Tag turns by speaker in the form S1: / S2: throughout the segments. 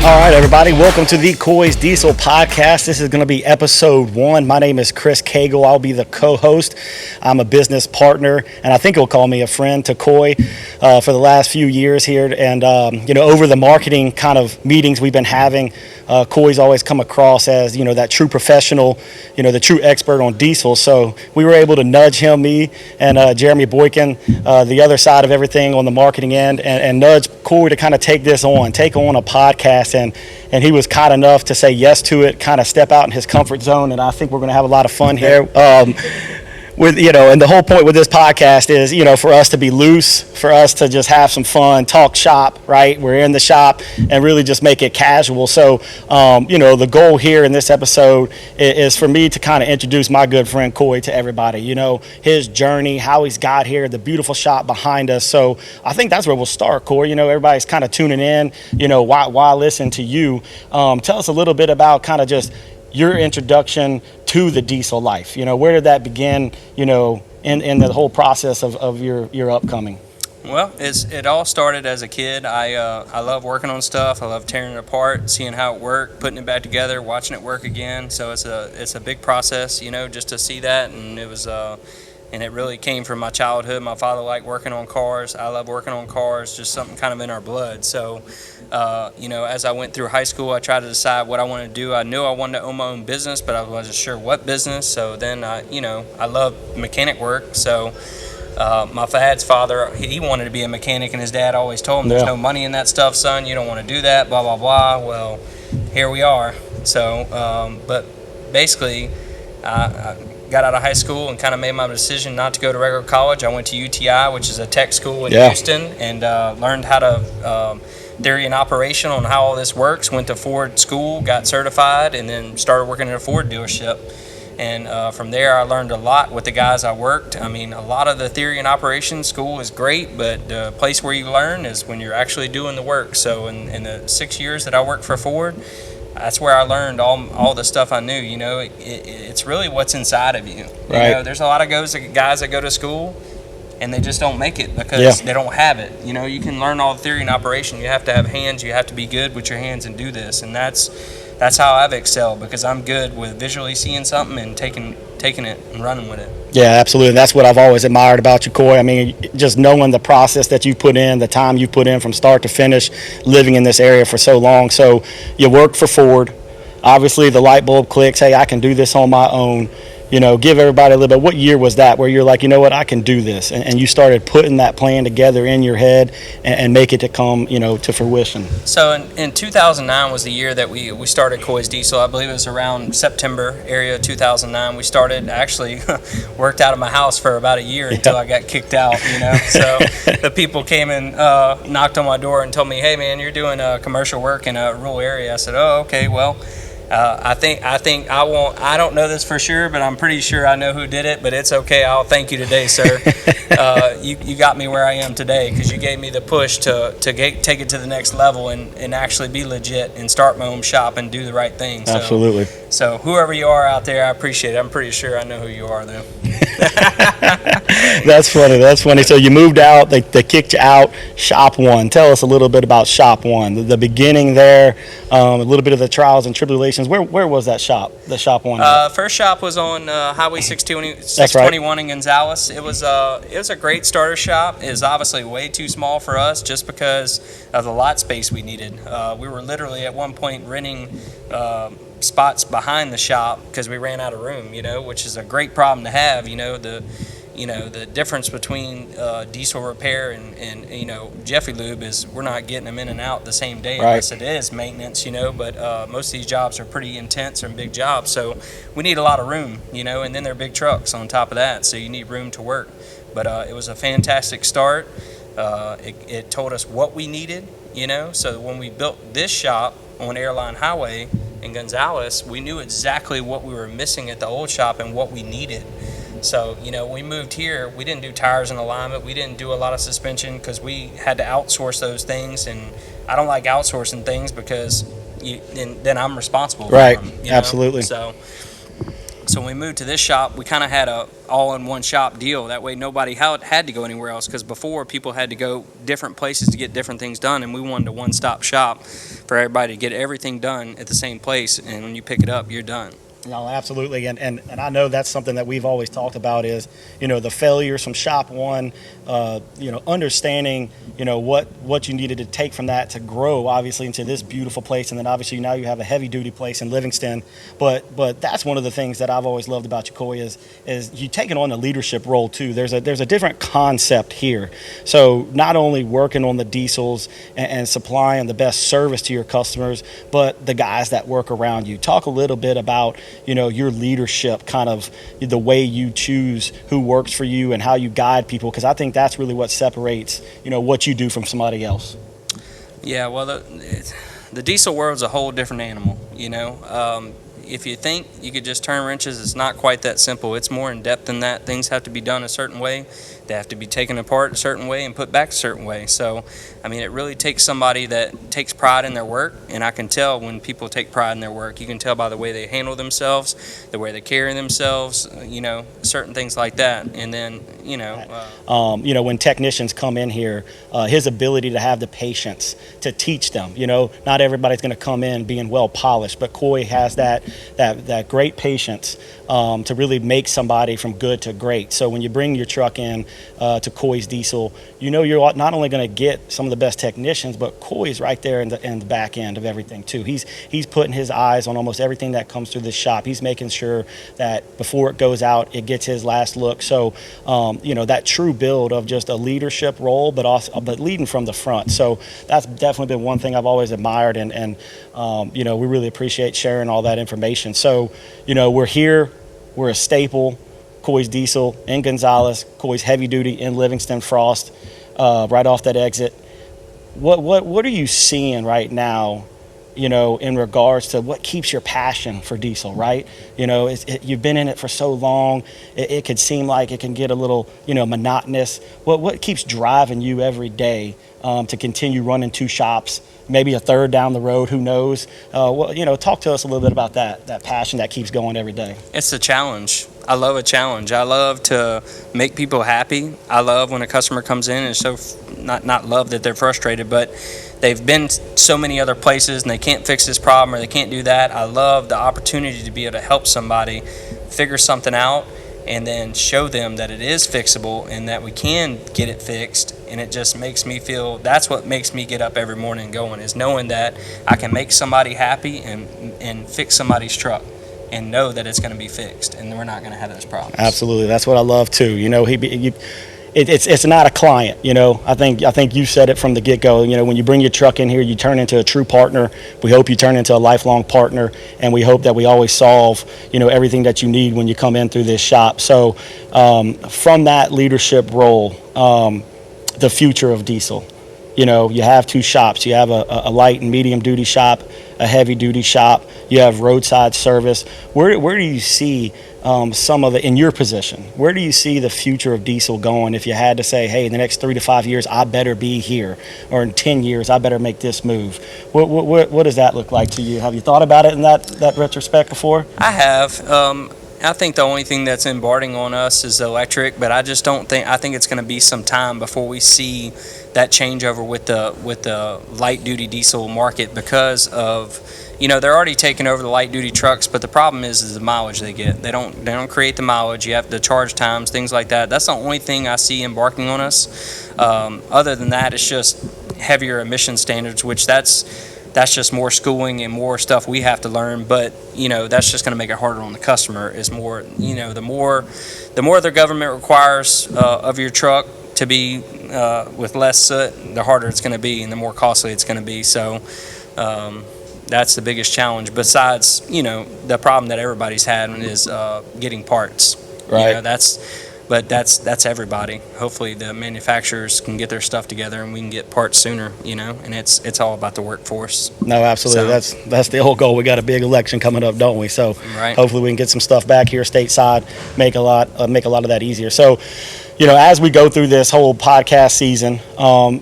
S1: All right, everybody, welcome to the Coy's Diesel Podcast. This is going to be episode 1. My name is Chris Cagle. I'll be the co-host. I'm a business partner, and I think he'll call me a friend to Coy for the last few years here. And, over the marketing kind of meetings we've been having, Coy's always come across as, that true professional, the true expert on diesel. So we were able to nudge him, me, and Jeremy Boykin, the other side of everything on the marketing end, and nudge Coy to kind of take on a podcast. And he was kind enough to say yes to it, kind of step out in his comfort zone, and I think we're going to have a lot of fun here. And the whole point with this podcast is, for us to be loose, for us to just have some fun, talk shop, right? We're in the shop and really just make it casual. So, the goal here in this episode is for me to kind of introduce my good friend Coy to everybody, his journey, how he's got here, the beautiful shop behind us. So I think that's where we'll start, Coy. Everybody's kind of tuning in, why listen to you? Tell us a little bit about kind of just your introduction to the diesel life. Where did that begin, in the whole process of your upcoming?
S2: Well, it all started as a kid. I love working on stuff. I love tearing it apart, seeing how it worked, putting it back together, watching it work again. So it's a big process, just to see that. And it was and it really came from my childhood. My father liked working on cars. I love working on cars, just something kind of in our blood. So, as I went through high school, I tried to decide what I wanted to do. I knew I wanted to own my own business, but I wasn't sure what business. So then, I love mechanic work. So my dad's father, he wanted to be a mechanic, and his dad always told him, there's no money in that stuff, son. You don't want to do that, blah, blah, blah. Well, here we are. So, but basically, I got out of high school and kind of made my decision not to go to regular college. I went to UTI, which is a tech school in Houston, and learned how to theory and operation on how all this works. Went to Ford school, got certified, and then started working at a Ford dealership. And from there, I learned a lot with the guys I worked. I mean, a lot of the theory and operation school is great, but the place where you learn is when you're actually doing the work. So in the 6 years that I worked for Ford, that's where I learned all the stuff I knew. It's really what's inside of you.
S1: Right.
S2: There's a lot of guys that go to school and they just don't make it because they don't have it. You can learn all the theory and operation. You have to have hands. You have to be good with your hands and do this. And that's how I've excelled, because I'm good with visually seeing something and taking it and running with it.
S1: Yeah, absolutely. That's what I've always admired about you, Coy. I mean, just knowing the process that you put in, the time you put in from start to finish, living in this area for so long. So you worked for Ford. Obviously, the light bulb clicks. Hey, I can do this on my own. Give everybody a little bit. What year was that where you're like, what, I can do this? And you started putting that plan together in your head and make it to come, to fruition.
S2: So in 2009 was the year that we started Coy's Diesel. I believe it was around September area of 2009. We started, actually worked out of my house for about a year until I got kicked out, So the people came and knocked on my door and told me, hey, man, you're doing commercial work in a rural area. I said, oh, okay, well, I don't know this for sure, but I'm pretty sure I know who did it, but it's okay. I'll thank you today, sir. You got me where I am today because you gave me the push to take it to the next level and actually be legit and start my own shop and do the right thing. So,
S1: absolutely.
S2: So whoever you are out there, I appreciate it. I'm pretty sure I know who you are, though.
S1: That's funny. So you moved out, they kicked you out. Shop One. Tell us a little bit about Shop One, the beginning there, a little bit of the trials and tribulations. Where was that shop, the Shop One?
S2: First shop was on Highway 621 in Gonzales. It was a great starter shop. It was obviously way too small for us just because of the lot space we needed. We were literally at one point renting spots behind the shop because we ran out of room, which is a great problem to have. The difference between diesel repair and Jiffy Lube is we're not getting them in and out the same day unless it is maintenance, but most of these jobs are pretty intense and big jobs, so we need a lot of room, and then they're big trucks on top of that, so you need room to work. But it was a fantastic start. It told us what we needed, so when we built this shop on Airline Highway in Gonzales, we knew exactly what we were missing at the old shop and what we needed. So, when we moved here, we didn't do tires and alignment. We didn't do a lot of suspension because we had to outsource those things. And I don't like outsourcing things because then I'm responsible for them.
S1: Absolutely.
S2: So So when we moved to this shop, we kind of had a all-in-one shop deal. That way nobody had to go anywhere else, because before people had to go different places to get different things done, and we wanted a one-stop shop for everybody to get everything done at the same place, and when you pick it up, you're done.
S1: No, absolutely, and I know that's something that we've always talked about is, the failures from shop one, understanding, what you needed to take from that to grow, obviously, into this beautiful place, and then obviously now you have a heavy-duty place in Livingston, but that's one of the things that I've always loved about you, Coy, is you taking on the leadership role too. There's a different concept here, so not only working on the diesels and supplying the best service to your customers, but the guys that work around you. Talk a little bit about your leadership, kind of the way you choose who works for you and how you guide people, because I think that's really what separates, what you do from somebody else.
S2: Yeah, well, the diesel world's a whole different animal, If you think you could just turn wrenches, it's not quite that simple. It's more in depth than that. Things have to be done a certain way. They have to be taken apart a certain way and put back a certain way. So, it really takes somebody that takes pride in their work, and I can tell when people take pride in their work. You can tell by the way they handle themselves, the way they carry themselves, certain things like that. And then,
S1: when technicians come in here, his ability to have the patience to teach them. Not everybody's going to come in being well polished, but Coy has that great patience to really make somebody from good to great. So when you bring your truck in to Coy's Diesel, you're not only going to get some of the best technicians, but Coy's right there in the back end of everything too. He's putting his eyes on almost everything that comes through this shop. He's making sure that before it goes out, it gets his last look. So that true build of just a leadership role, but leading from the front. So that's definitely been one thing I've always admired, and we really appreciate sharing all that information. So we're here. We're a staple, Coy's Diesel in Gonzales, Coy's Heavy Duty in Livingston Frost, right off that exit. What are you seeing right now, in regards to what keeps your passion for diesel, right? You've been in it for so long, it could seem like it can get a little, monotonous. What keeps driving you every day to continue running two shops, maybe a third down the road, who knows? Talk to us a little bit about that passion that keeps going every day.
S2: It's a challenge. I love a challenge. I love to make people happy. I love when a customer comes in and so not love that they're frustrated, but they've been so many other places and they can't fix this problem or they can't do that. I love the opportunity to be able to help somebody figure something out and then show them that it is fixable and that we can get it fixed. And it just makes me feel, that's what makes me get up every morning going, is knowing that I can make somebody happy and fix somebody's truck and know that it's going to be fixed and we're not going to have those problems.
S1: Absolutely. That's what I love too. It's not a client. I think you said it from the get-go. When you bring your truck in here, you turn into a true partner. We hope you turn into a lifelong partner, and we hope that we always solve everything that you need when you come in through this shop. So from that leadership role, the future of diesel, you have two shops. You have a light and medium duty shop, a heavy duty shop. You have roadside service. Where do you see some of it in your position? Where do you see the future of diesel going if you had to say, hey, in the next 3 to 5 years, I better be here, or in 10 years, I better make this move? What does that look like to you? Have you thought about it in that retrospect before?
S2: I have. I think the only thing that's embarking on us is electric, but I just don't think. I think it's going to be some time before we see that changeover with the light duty diesel market, because of they're already taking over the light duty trucks, but the problem is the mileage they get. They don't create the mileage. You have the charge times, things like that. That's the only thing I see embarking on us. Other than that, it's just heavier emission standards, which that's just more schooling and more stuff we have to learn. But that's just going to make it harder on the customer. Is more the more the government requires of your truck to be with less soot, the harder it's going to be and the more costly it's going to be. So that's the biggest challenge, besides the problem that everybody's had is getting parts.
S1: Right.
S2: That's everybody. Hopefully the manufacturers can get their stuff together and we can get parts sooner, and it's all about the workforce.
S1: No, absolutely. So, that's the whole goal. We got a big election coming up, don't we? So
S2: right.
S1: Hopefully we can get some stuff back here stateside, make a lot of that easier. So as we go through this whole podcast season,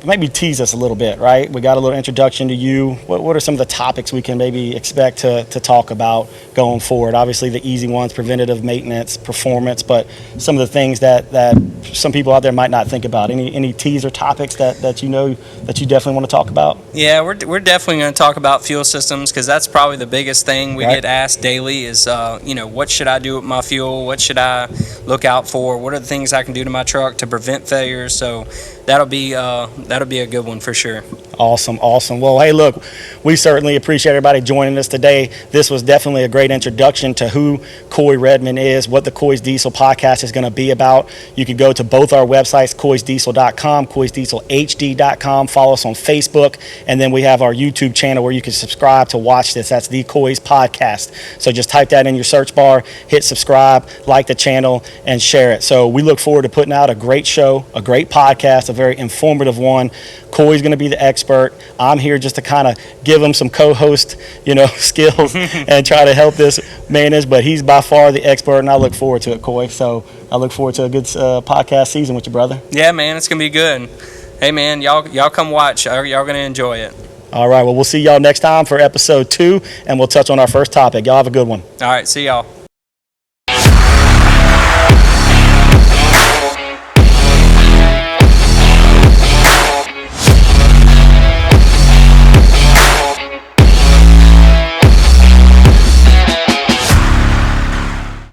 S1: maybe tease us a little bit, right? We got a little introduction to you. What are some of the topics we can maybe expect to talk about going forward? Obviously, the easy ones, preventative maintenance, performance, but some of the things that some people out there might not think about. Any teaser topics that you definitely want to talk about?
S2: Yeah, we're definitely going to talk about fuel systems, because that's probably the biggest thing we get asked daily is, what should I do with my fuel? What should I look out for? What are the things I can do to my truck to prevent failures? So that'll be a good one for sure.
S1: Awesome. Well, hey, look, we certainly appreciate everybody joining us today. This was definitely a great introduction to who Coy Redmond is, what the Coy's Diesel podcast is going to be about. You can go to both our websites, coysdiesel.com, coysdieselhd.com. Follow us on Facebook, and then we have our YouTube channel where you can subscribe to watch this. That's the Coy's podcast. So just type that in your search bar, hit subscribe, like the channel, and share it. So we look forward to putting out a great show, a great podcast, a very informative one. Coy's going to be the expert. I'm here just to kind of give him some co-host, skills and try to help this manage. But he's by far the expert, and I look forward to it, Coy. So I look forward to a good podcast season with you, brother.
S2: Yeah, man, it's going to be good. Hey, man, y'all come watch. Y'all going to enjoy it.
S1: All right. Well, we'll see y'all next time for episode 2, and we'll touch on our first topic. Y'all have a good one.
S2: All right. See y'all.